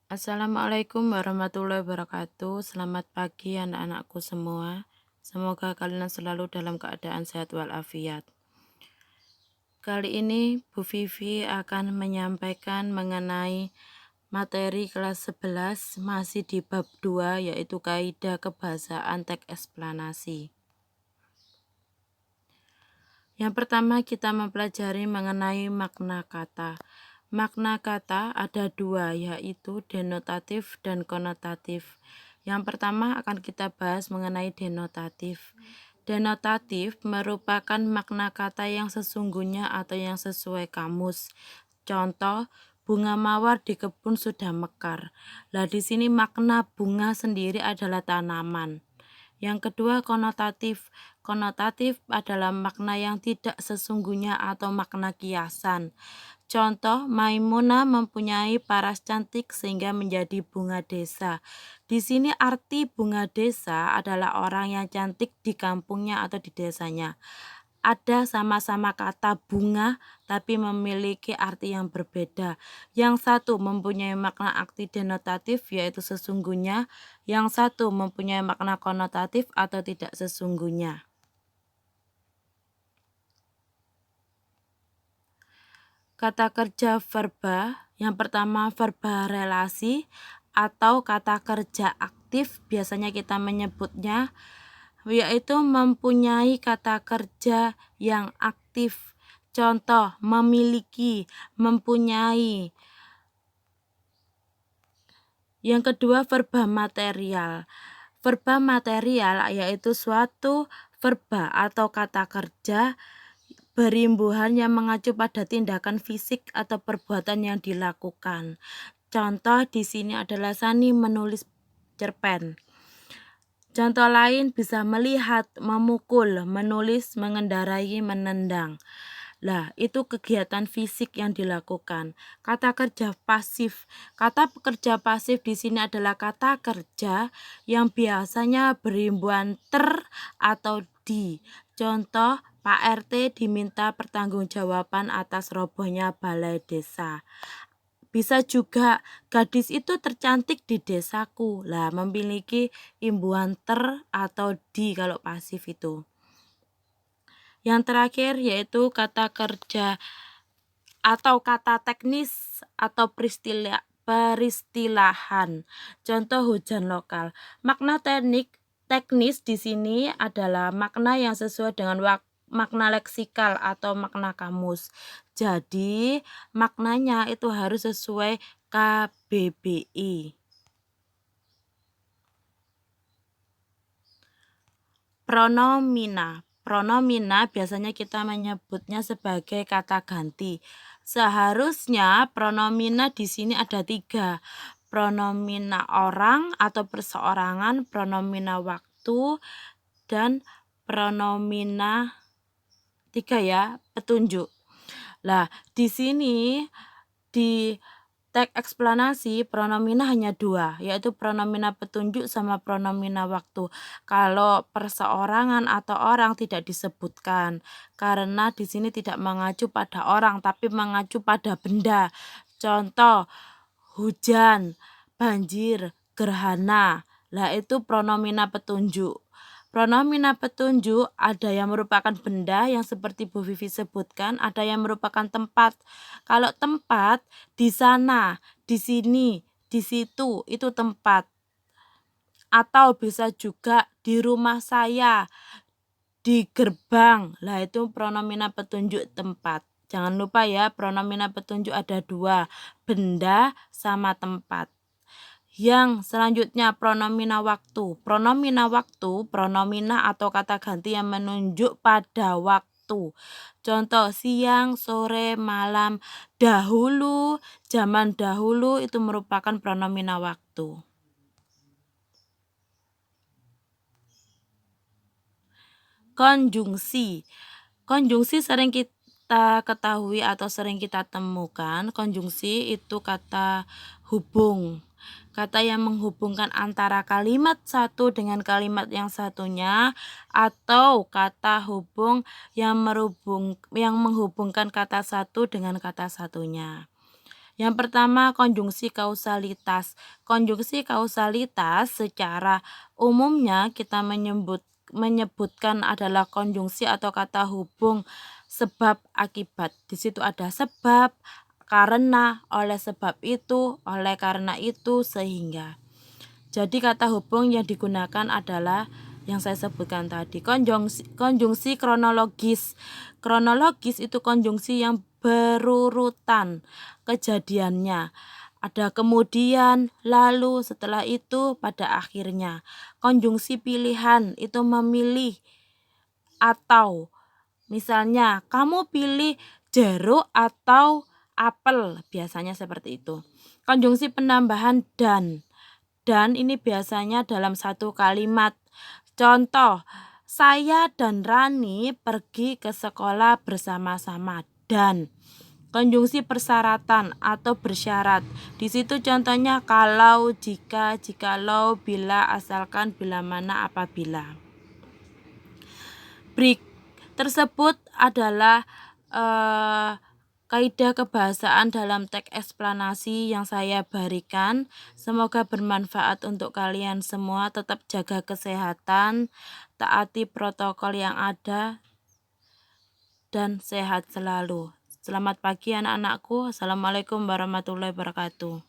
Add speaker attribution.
Speaker 1: Assalamualaikum warahmatullahi wabarakatuh. Selamat pagi anak-anakku semua. Semoga kalian selalu dalam keadaan sehat walafiat. Kali ini Bu Vivi akan menyampaikan mengenai materi kelas 11 masih di bab 2 yaitu kaidah kebahasaan teks eksplanasi. Yang pertama kita mempelajari mengenai makna kata. Makna kata ada dua, yaitu denotatif dan konotatif. Yang pertama akan kita bahas mengenai denotatif. Denotatif merupakan makna kata yang sesungguhnya atau yang sesuai kamus. Contoh, bunga mawar di kebun sudah mekar. Lah di sini makna bunga sendiri adalah tanaman. Yang kedua, konotatif. Konotatif adalah makna yang tidak sesungguhnya atau makna kiasan. Contoh, Maimunah mempunyai paras cantik sehingga menjadi bunga desa. Di sini arti bunga desa adalah orang yang cantik di kampungnya atau di desanya. Ada sama-sama kata bunga tapi memiliki arti yang berbeda. Yang satu mempunyai makna arti denotatif yaitu sesungguhnya, yang satu mempunyai makna konotatif atau tidak sesungguhnya. Kata kerja verba, yang pertama verba relasi atau kata kerja aktif biasanya kita menyebutnya yaitu mempunyai kata kerja yang aktif. Contoh, memiliki, mempunyai. Yang kedua, verba material. Verba material yaitu suatu verba atau kata kerja berimbuhan yang mengacu pada tindakan fisik atau perbuatan yang dilakukan. Contoh di sini adalah Sani menulis cerpen. Contoh lain bisa melihat, memukul, menulis, mengendarai, menendang. Lah, itu kegiatan fisik yang dilakukan. Kata kerja pasif. Kata pekerja pasif di sini adalah kata kerja yang biasanya berimbuhan ter atau di. Contoh, Pak RT diminta pertanggungjawaban atas robohnya balai desa. Bisa juga gadis itu tercantik di desaku. Lah, memiliki imbuhan ter atau di kalau pasif itu. Yang terakhir yaitu kata kerja atau kata teknis atau peristilahan. Contoh hujan lokal. Makna teknis di sini adalah makna yang sesuai dengan makna leksikal atau makna kamus. Jadi, maknanya itu harus sesuai KBBI. Pronomina. Pronomina biasanya kita menyebutnya sebagai kata ganti. Seharusnya pronomina di sini ada 3. Pronomina orang atau perseorangan, pronomina waktu, dan pronomina 3 ya, petunjuk. Lah, di sini di teks eksplanasi pronomina hanya 2, yaitu pronomina petunjuk sama pronomina waktu. Kalau perseorangan atau orang tidak disebutkan karena di sini tidak mengacu pada orang tapi mengacu pada benda. Contoh, hujan, banjir, gerhana. Lah itu pronomina petunjuk. Pronomina petunjuk ada yang merupakan benda yang seperti Bu Vivi sebutkan, ada yang merupakan tempat. Kalau tempat di sana, di sini, di situ itu tempat. Atau bisa juga di rumah saya, di gerbang. Lah itu pronomina petunjuk tempat. Jangan lupa ya, pronomina petunjuk ada 2, benda sama tempat. Yang selanjutnya pronomina waktu. Pronomina waktu, pronomina atau kata ganti yang menunjuk pada waktu. Contoh siang, sore, malam, dahulu, zaman dahulu itu merupakan pronomina waktu. Konjungsi. Konjungsi sering kita ketahui atau sering kita temukan. Konjungsi itu kata hubung. Kata yang menghubungkan antara kalimat satu dengan kalimat yang satunya atau kata hubung yang menghubungkan kata satu dengan kata satunya. Yang pertama, konjungsi kausalitas. Konjungsi kausalitas secara umumnya kita menyebutkan adalah konjungsi atau kata hubung sebab akibat. Di situ ada sebab, karena, oleh sebab itu, oleh karena itu, sehingga. Jadi kata hubung yang digunakan adalah yang saya sebutkan tadi, konjungsi kronologis. Kronologis itu konjungsi yang berurutan kejadiannya. Ada kemudian, lalu, setelah itu, pada akhirnya. Konjungsi pilihan itu memilih atau. Misalnya, kamu pilih jeruk atau apel, biasanya seperti itu. Konjungsi penambahan dan. Dan ini biasanya dalam satu kalimat. Contoh, saya dan Rani pergi ke sekolah bersama-sama. Dan konjungsi persyaratan atau bersyarat. Di situ contohnya kalau, jika, jikalau, bila, asalkan, bila mana, apabila. Tersebut adalah kaidah kebahasaan dalam teks eksplanasi yang saya berikan. Semoga bermanfaat untuk kalian semua. Tetap jaga kesehatan, taati protokol yang ada, dan sehat selalu. Selamat pagi anak-anakku. Assalamualaikum warahmatullahi wabarakatuh.